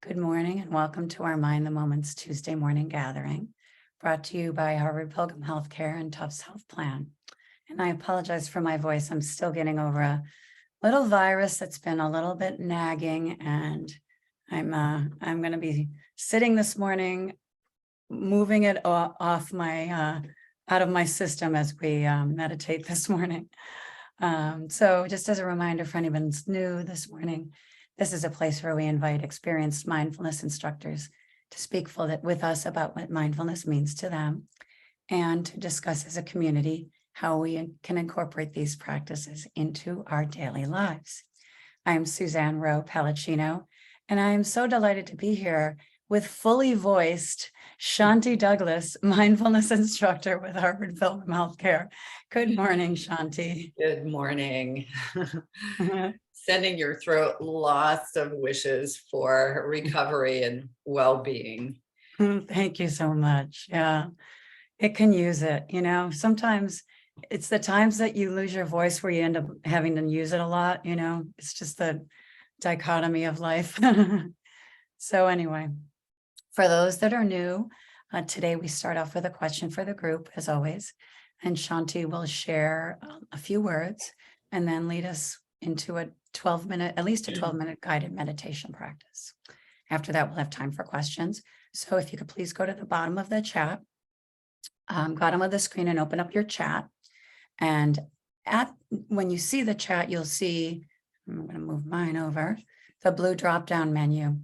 Good morning and welcome to our Mind the Moment's Tuesday morning gathering, brought to you by Harvard Pilgrim Healthcare and Tufts Health Plan. And I apologize for my voice. I'm still getting over a little virus that's been a little bit nagging, and I'm going to be sitting this morning, moving it off my out of my system as we meditate this morning. So just as a reminder for anyone who's new this morning, this is a place where we invite experienced mindfulness instructors to speak with us about what mindfulness means to them and to discuss as a community how we can incorporate these practices into our daily lives. I am Suzanne Rowe Palacino, and I am so delighted to be here with fully voiced Shanti Douglas, mindfulness instructor with Harvard Pilgrim Healthcare. Good morning, Shanti. Good morning. Sending your throat lots of wishes for recovery and well-being. Thank you so much. Yeah, it can use it. Sometimes it's the times that you lose your voice where you end up having to use it a lot. It's just the dichotomy of life. So anyway, for those that are new, today we start off with a question for the group, as always, and Shanti will share a few words and then lead us into at least a 12-minute guided meditation practice. After that, we'll have time for questions. So if you could please go to the bottom of the chat, bottom of the screen, and open up your chat. And when you see the chat, you'll see, I'm going to move mine over, the blue drop-down menu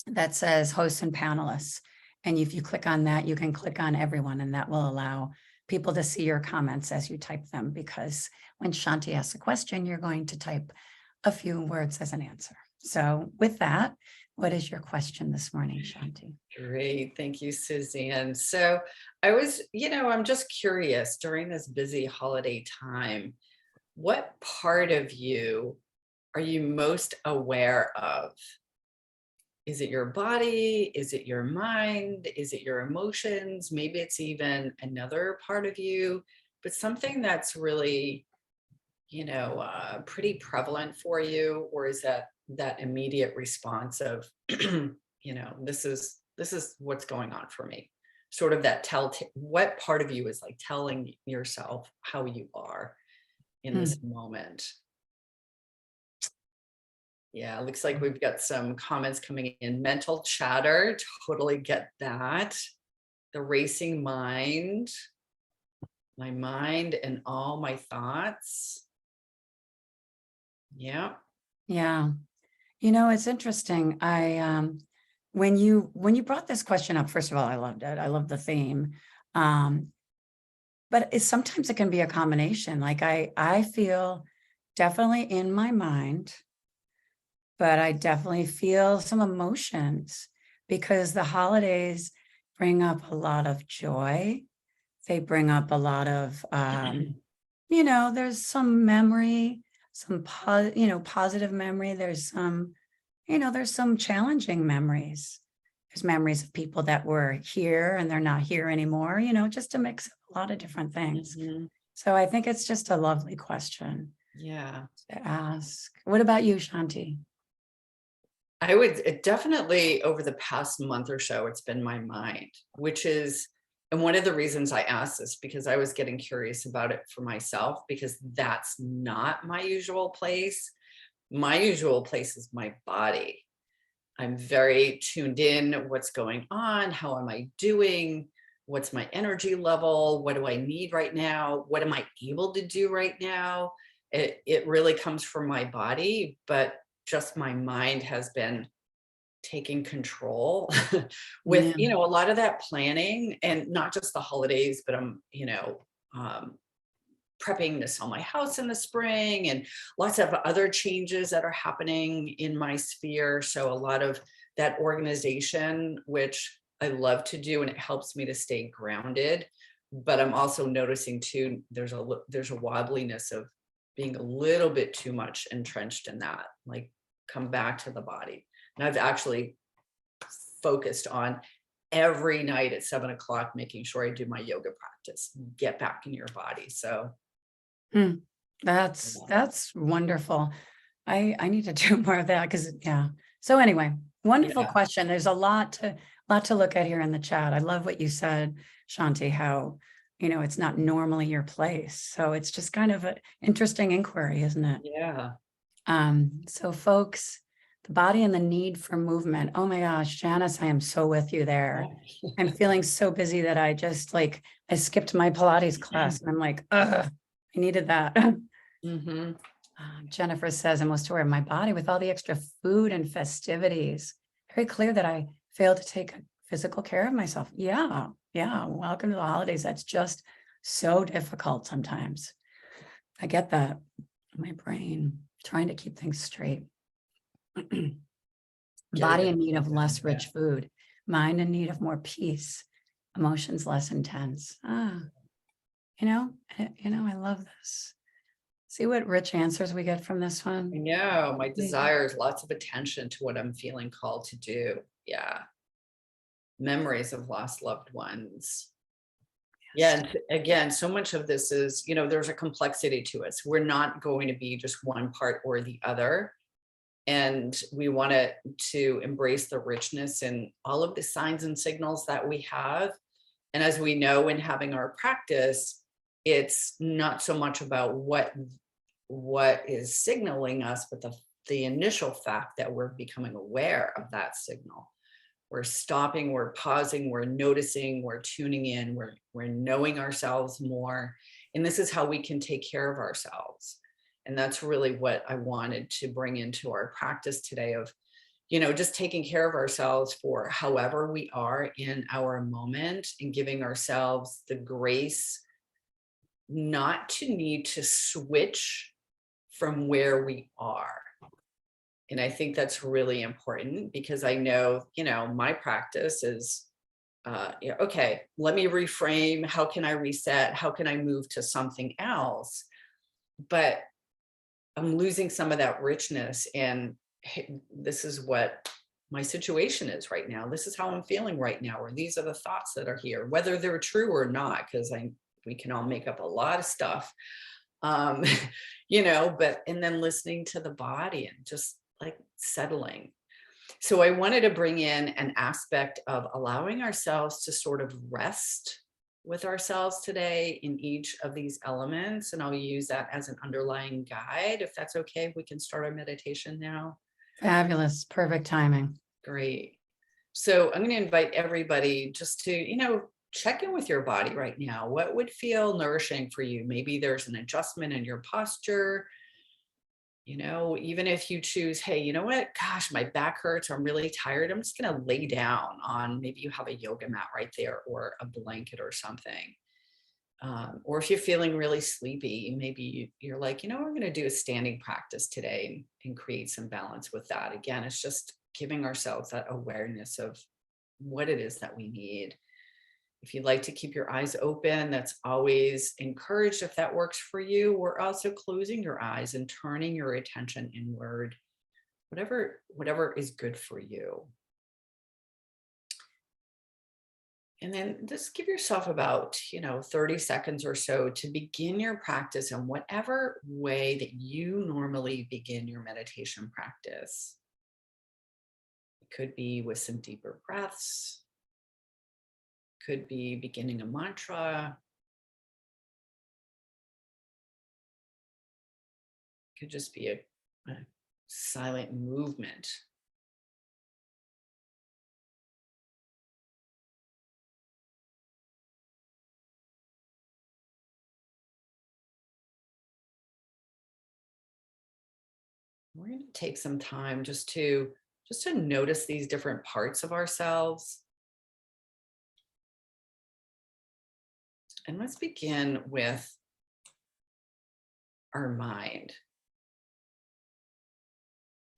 that says hosts and panelists. And if you click on that, you can click on everyone, and that will allow people to see your comments as you type them, because when Shanti asks a question, you're going to type a few words as an answer. So with that, what is your question this morning, Shanti? Great. Thank you, Suzanne. So I'm just curious, during this busy holiday time, what part of you are you most aware of? Is it your body? Is it your mind? Is it your emotions? Maybe it's even another part of you, but something that's really, pretty prevalent for you? Or is that immediate response of, this is what's going on for me? Sort of that what part of you is like telling yourself how you are in this moment? Yeah, it looks like we've got some comments coming in. Mental chatter, totally get that. The racing mind, my mind and all my thoughts. Yeah. Yeah. It's interesting. When you brought this question up, first of all, I loved it. I love the theme. But sometimes it can be a combination. Like I feel definitely in my mind, but I definitely feel some emotions because the holidays bring up a lot of joy. They bring up a lot of, there's some memory, some positive memory. There's some challenging memories. There's memories of people that were here and they're not here anymore, just a mix of a lot of different things. Mm-hmm. So I think it's just a lovely question. Yeah. To ask. What about you, Shanti? I would definitely, over the past month or so, it's been my mind, and one of the reasons I asked this, because I was getting curious about it for myself, because that's not my usual place. My usual place is my body. I'm very tuned in. What's going on? How am I doing? What's my energy level? What do I need right now? What am I able to do right now? It really comes from my body, but just my mind has been taking control with, a lot of that planning, and not just the holidays, but I'm, prepping to sell my house in the spring and lots of other changes that are happening in my sphere. So a lot of that organization, which I love to do, and it helps me to stay grounded. But I'm also noticing too, there's a wobbliness of being a little bit too much entrenched in that, like come back to the body. And I've actually focused on every night at 7 o'clock, making sure I do my yoga practice, get back in your body. So that's wonderful. I need to do more of that because, yeah. So anyway, Wonderful Yeah. question. There's a lot to look at here in the chat. I love what you said, Shanti, how, it's not normally your place. So it's just kind of an interesting inquiry, isn't it? Yeah. So folks, the body and the need for movement. Oh my gosh, Janice, I am so with you there. I'm feeling so busy that I just I skipped my Pilates class and I'm like, ugh, I needed that. Mm-hmm. Jennifer says, I'm most aware of my body with all the extra food and festivities. Very clear that I failed to take physical care of myself. Yeah. Welcome to the holidays. That's just so difficult sometimes. I get that. My brain trying to keep things straight. Body in need of less rich food. Mind in need of more peace. Emotions less intense. I love this. See what rich answers we get from this one? I know, my desire is lots of attention to what I'm feeling called to do. Yeah. Memories of lost loved ones. Yeah. And again, so much of this is, there's a complexity to it. So we're not going to be just one part or the other. And we want to embrace the richness and all of the signs and signals that we have. And as we know in having our practice, it's not so much about what is signaling us, but the initial fact that we're becoming aware of that signal. We're stopping, we're pausing, we're noticing, we're tuning in, we're knowing ourselves more. And this is how we can take care of ourselves. And that's really what I wanted to bring into our practice today of, just taking care of ourselves for however we are in our moment and giving ourselves the grace not to need to switch from where we are. And I think that's really important because I know, my practice is, okay, let me reframe. How can I reset? How can I move to something else? But I'm losing some of that richness. And hey, this is what my situation is right now. This is how I'm feeling right now, or these are the thoughts that are here, whether they're true or not, because we can all make up a lot of stuff. But and then listening to the body and just settling. So I wanted to bring in an aspect of allowing ourselves to sort of rest with ourselves today in each of these elements. And I'll use that as an underlying guide. If that's okay, we can start our meditation now. Fabulous. Perfect timing. Great. So I'm going to invite everybody just to, check in with your body right now. What would feel nourishing for you? Maybe there's an adjustment in your posture. Even if you choose, hey, you know what? Gosh, my back hurts. I'm really tired. I'm just going to lay down on, maybe you have a yoga mat right there or a blanket or something. Or if you're feeling really sleepy, maybe you're like, we're going to do a standing practice today and create some balance with that. Again, it's just giving ourselves that awareness of what it is that we need. If you'd like to keep your eyes open, that's always encouraged if that works for you. We're also closing your eyes and turning your attention inward, whatever is good for you. And then just give yourself about, 30 seconds or so to begin your practice in whatever way that you normally begin your meditation practice. It could be with some deeper breaths. Could be beginning a mantra. Could just be a silent movement. We're going to take some time just to notice these different parts of ourselves. And let's begin with our mind.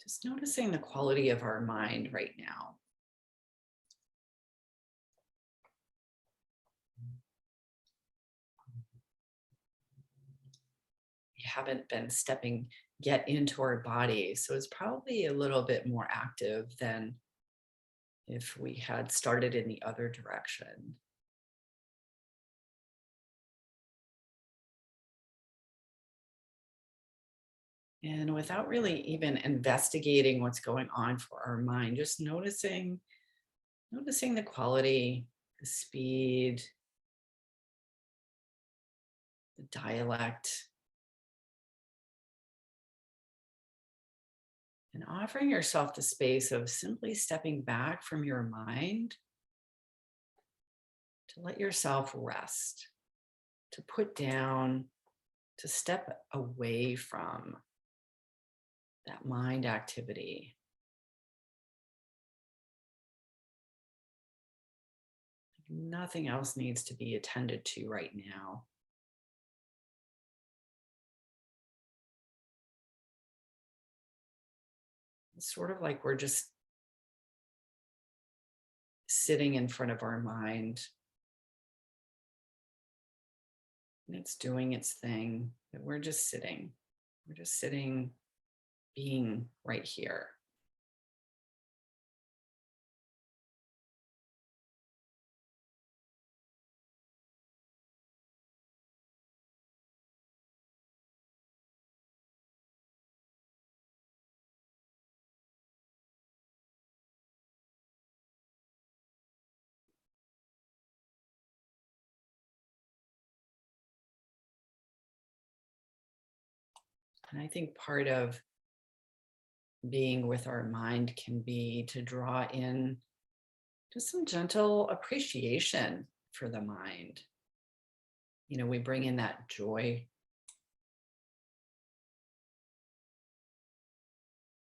Just noticing the quality of our mind right now. We haven't been stepping yet into our body, so it's probably a little bit more active than if we had started in the other direction. And without really even investigating what's going on for our mind, just noticing the quality, the speed, the dialect, and offering yourself the space of simply stepping back from your mind to let yourself rest, to put down, to step away from that mind activity. Nothing else needs to be attended to right now. It's sort of like we're just sitting in front of our mind and it's doing its thing, but we're just sitting. We're just sitting, being right here. And I think part of being with our mind can be to draw in just some gentle appreciation for the mind. You know, we bring in that joy,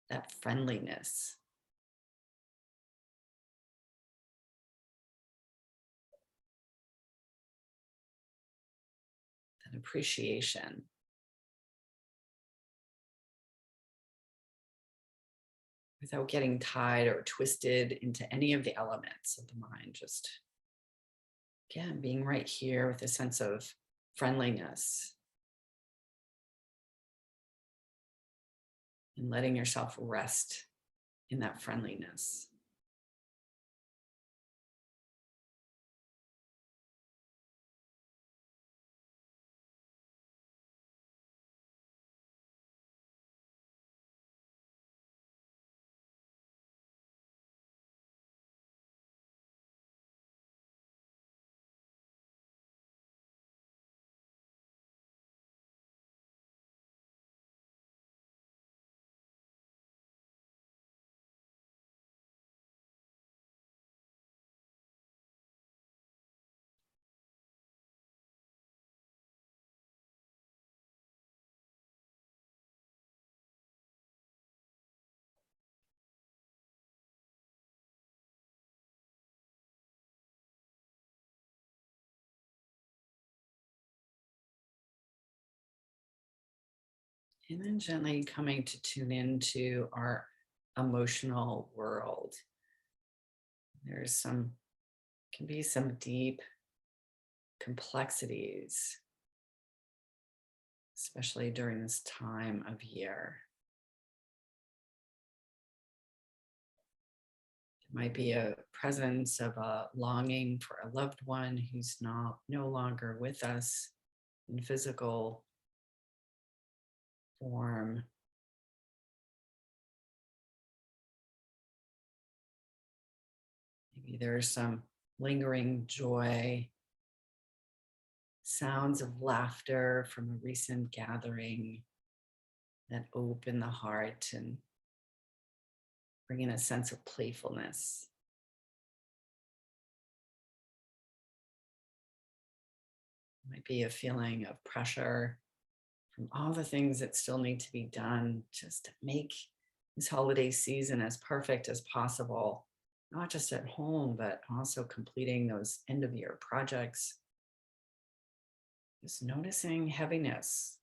that friendliness, that appreciation. Without getting tied or twisted into any of the elements of the mind, just again, being right here with a sense of friendliness and letting yourself rest in that friendliness. And then gently coming to tune into our emotional world. Can be some deep complexities, especially during this time of year. It might be a presence of a longing for a loved one who's no longer with us in physical form. Maybe there's some lingering joy, sounds of laughter from a recent gathering that open the heart and bring in a sense of playfulness. It might be a feeling of pressure from all the things that still need to be done just to make this holiday season as perfect as possible, not just at home, but also completing those end of year projects. Just noticing heaviness.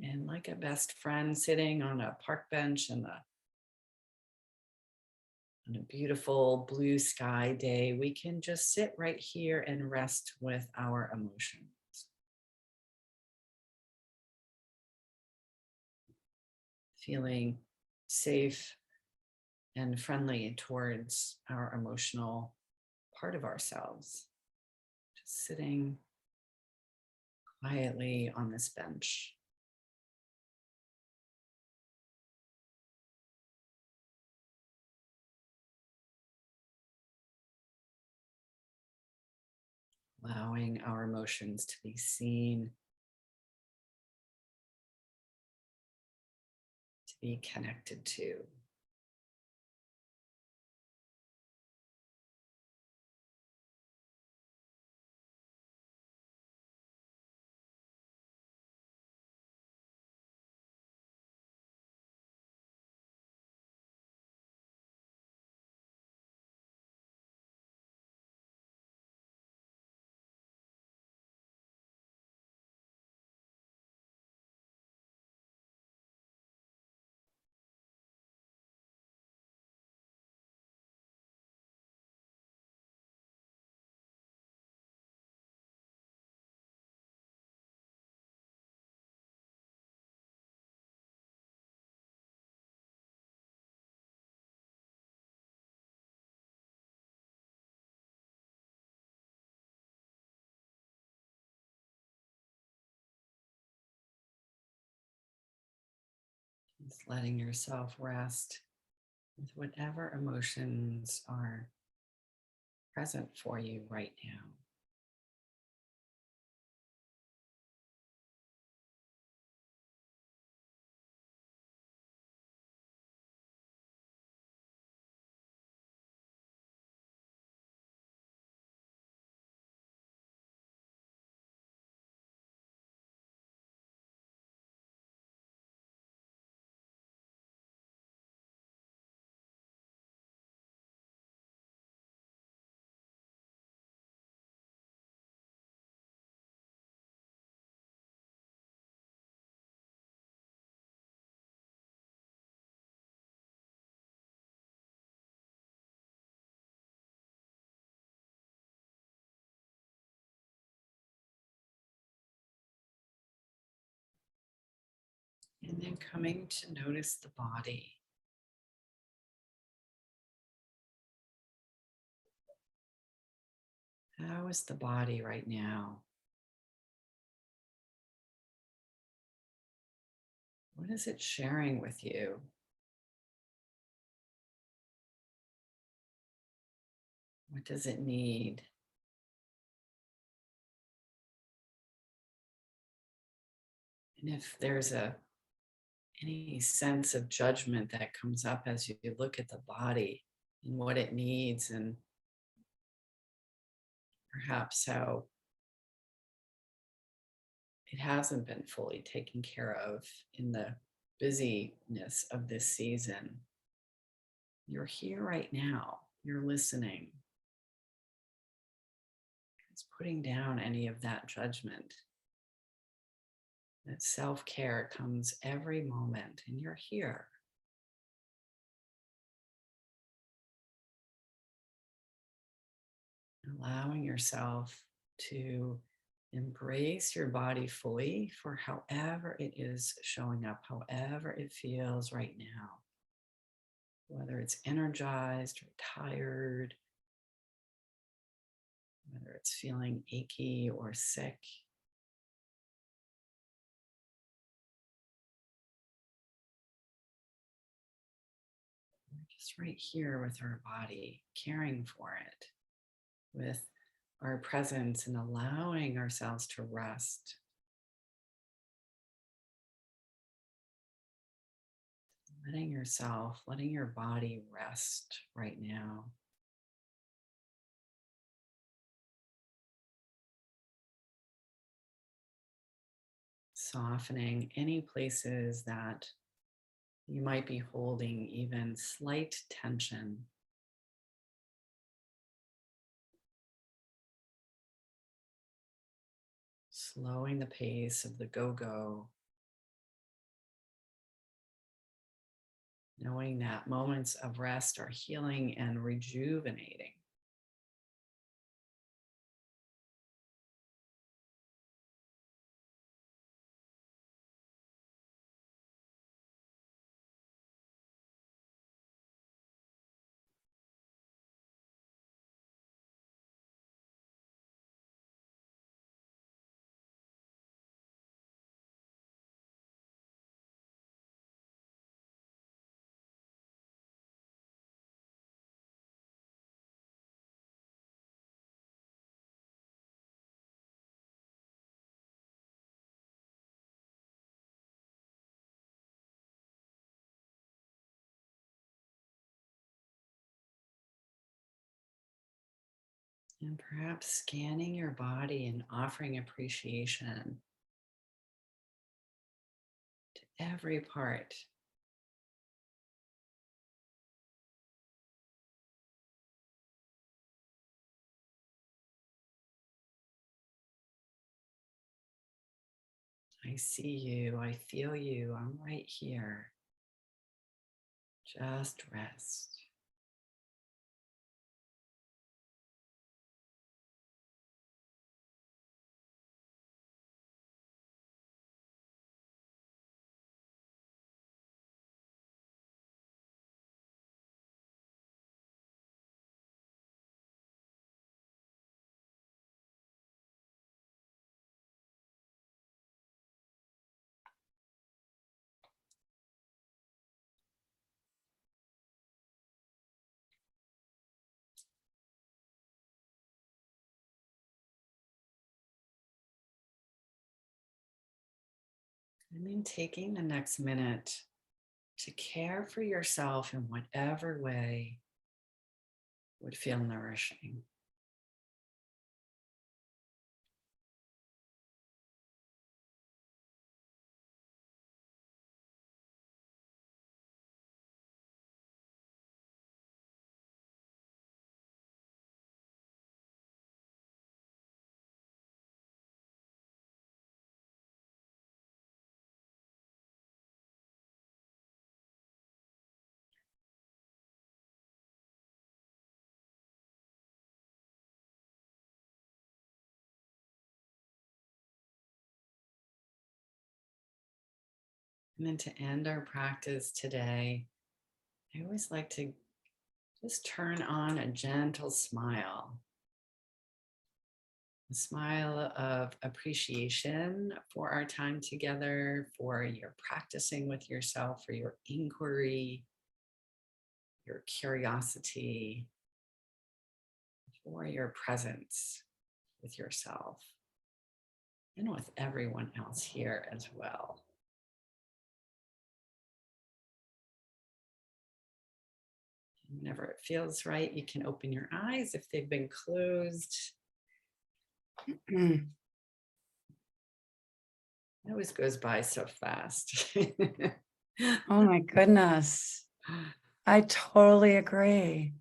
And like a best friend sitting on a park bench on a beautiful blue sky day, we can just sit right here and rest with our emotions. Feeling safe and friendly towards our emotional part of ourselves. sitting quietly on this bench. Allowing our emotions to be seen, to be connected to. Just letting yourself rest with whatever emotions are present for you right now. And then coming to notice the body. How is the body right now? What is it sharing with you? What does it need? And if there's any sense of judgment that comes up as you look at the body and what it needs, and perhaps how it hasn't been fully taken care of in the busyness of this season. You're here right now. You're listening. It's putting down any of that judgment. That self-care comes every moment, and you're here. Allowing yourself to embrace your body fully for however it is showing up, however it feels right now. Whether it's energized or tired, whether it's feeling achy or sick. We're just right here with our body, caring for it, with our presence and allowing ourselves to rest. Letting your body rest right now. Softening any places that you might be holding even slight tension. Slowing the pace of the go-go. Knowing that moments of rest are healing and rejuvenating. And perhaps scanning your body and offering appreciation to every part. I see you. I feel you. I'm right here. Just rest. And then taking the next minute to care for yourself in whatever way would feel nourishing. And then to end our practice today, I always like to just turn on a gentle smile. A smile of appreciation for our time together, for your practicing with yourself, for your inquiry, your curiosity, for your presence with yourself and with everyone else here as well. Whenever it feels right, you can open your eyes if they've been closed. It always goes by so fast. Oh my goodness. I totally agree.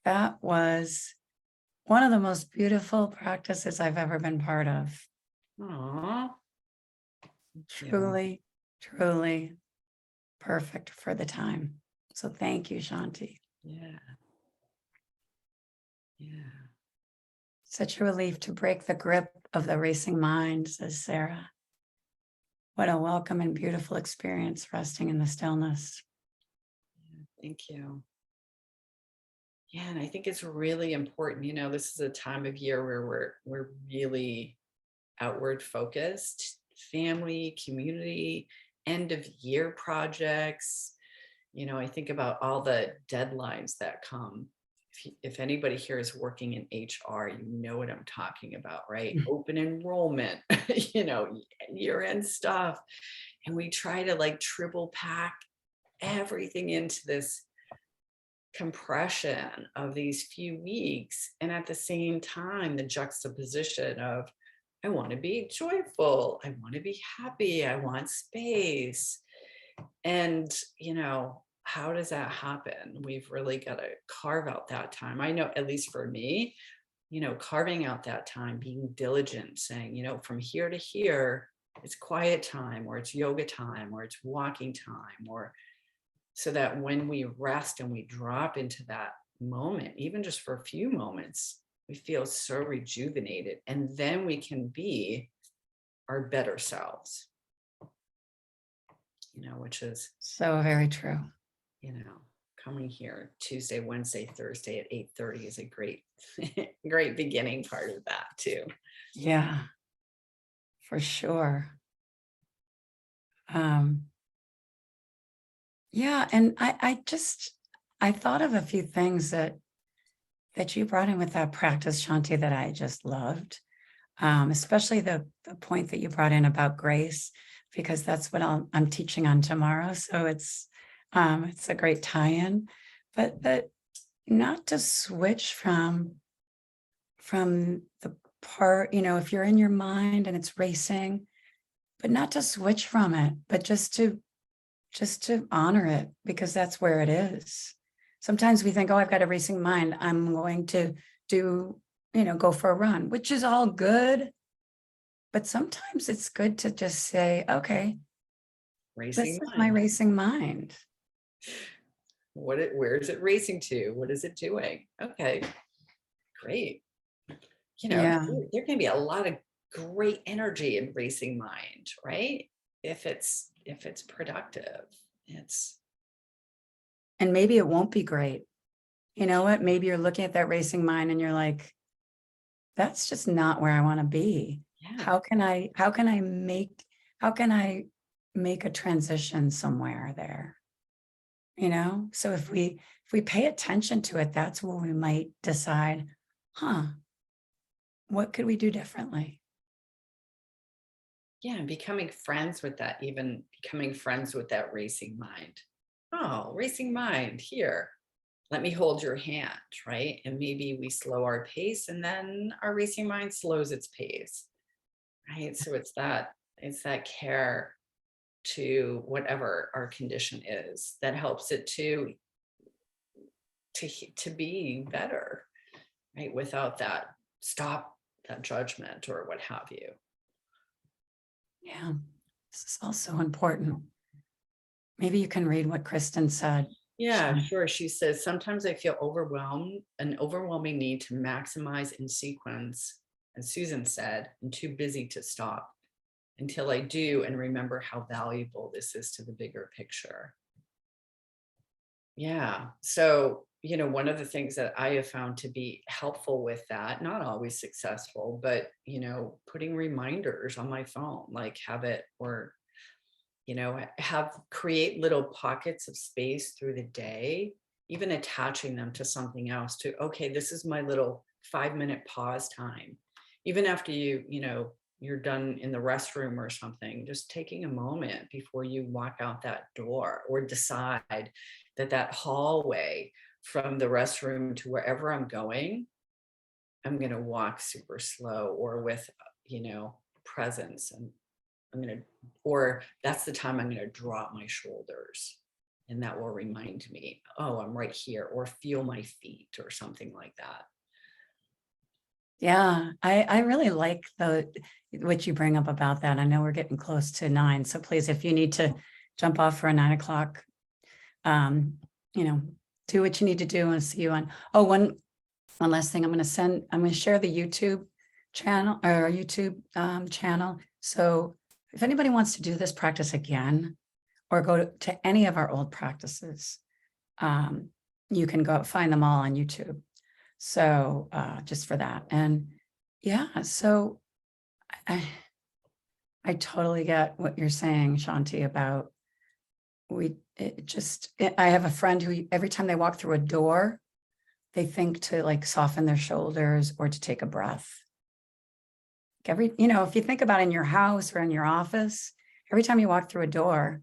That was one of the most beautiful practices I've ever been part of. Aw. Truly, truly perfect for the time. So thank you, Shanti. Yeah. Yeah. Such a relief to break the grip of the racing mind, says Sarah. What a welcome and beautiful experience resting in the stillness. Thank you. Yeah, and I think it's really important. This is a time of year where we're really outward focused, family, community, end of year projects. I think about all the deadlines that come. If anybody here is working in HR, you know what I'm talking about, right? Open enrollment, year-end stuff. And we try to like triple pack everything into this compression of these few weeks. And at the same time, the juxtaposition of, I want to be joyful, I want to be happy, I want space. And, how does that happen? We've really got to carve out that time. I know, at least for me, carving out that time, being diligent, saying, from here to here, it's quiet time, or it's yoga time, or it's walking time, or so that when we rest and we drop into that moment, even just for a few moments, we feel so rejuvenated. And then we can be our better selves, which is So very true. Coming here Tuesday, Wednesday, Thursday at 8:30 is a great, great beginning part of that too. Yeah, for sure. Yeah, and I thought of a few things that you brought in with that practice, Shanti, that I just loved. Especially the point that you brought in about grace, because that's what I'm teaching on tomorrow. So it's a great tie-in, but not to switch from from the part, if you're in your mind and it's racing, but not to switch from it, but just to honor it, because that's where it is. Sometimes we think, oh, I've got a racing mind, I'm going to go for a run, which is all good. But sometimes it's good to just say, okay, Racing this is my mind. racing mind. Where is it racing to? What is it doing? Okay, great. Yeah. There can be a lot of great energy in racing mind, right? If it's productive, And maybe it won't be great. You know what? Maybe you're looking at that racing mind and you're like, that's just not where I want to be. yeah. How can I make a transition somewhere there? So if we pay attention to it, that's where we might decide, what could we do differently? Yeah, and becoming friends with that, even becoming friends with that racing mind. Oh, racing mind, here. Let me hold your hand, right? And maybe we slow our pace and then our racing mind slows its pace. Right. So it's that care to whatever our condition is that helps it to be better, right? Without that judgment or what have you. Yeah, this is also important. Maybe you can read what Kristen said. Yeah, sure. She says, sometimes I feel an overwhelming need to maximize in sequence. And Susan said, I'm too busy to stop until I do and remember how valuable this is to the bigger picture. Yeah. So, one of the things that I have found to be helpful with that, not always successful, but, putting reminders on my phone, like have it or, create little pockets of space through the day, even attaching them to something else to, okay, this is my little 5-minute pause time. Even after you're done in the restroom or something, just taking a moment before you walk out that door or decide that hallway from the restroom to wherever I'm going, I'm going to walk super slow or with, presence. And or that's the time I'm going to drop my shoulders. And that will remind me, oh, I'm right here, or feel my feet or something like that. Yeah, I really like what you bring up about that. I know we're getting close to 9, so please, if you need to jump off for a 9 o'clock, do what you need to do, and see you on. Oh, one last thing, I'm going to share the YouTube channel or our YouTube channel. So if anybody wants to do this practice again or go to any of our old practices, you can go find them all on YouTube. So just for that. And yeah, so I totally get what you're saying, Shanti, about I have a friend who every time they walk through a door, they think to like soften their shoulders or to take a breath. If you think about in your house or in your office, every time you walk through a door,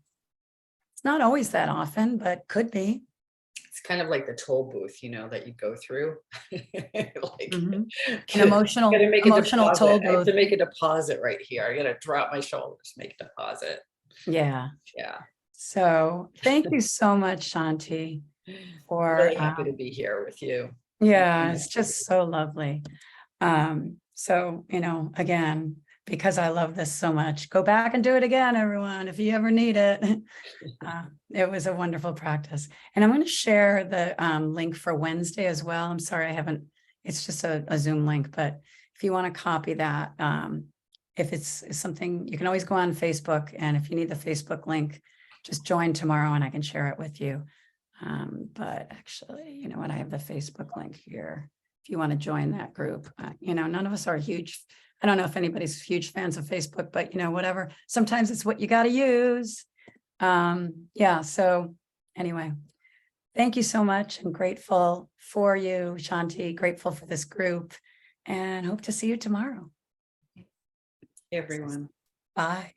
it's not always that often, but could be. It's kind of like the toll booth, that you go through. Like An emotional toll I have booth. to make a deposit right here. I got to drop my shoulders, make a deposit. Yeah. Yeah. So thank you so much, Shanti, for Really happy to be here with you. yeah, it's just so lovely. So, again, because I love this so much, go back and do it again, everyone, if you ever need it. It was a wonderful practice. And I'm going to share the link for Wednesday as well. I'm sorry, it's just a Zoom link, but if you want to copy that, if it's something, you can always go on Facebook. And if you need the Facebook link, just join tomorrow and I can share it with you. But actually, you know what? I have the Facebook link here. If you want to join that group, none of us are huge. I don't know if anybody's huge fans of Facebook, but whatever. Sometimes it's what you got to use. Yeah. So anyway, thank you so much, and grateful for you, Shanti, grateful for this group, and hope to see you tomorrow. Everyone. Bye.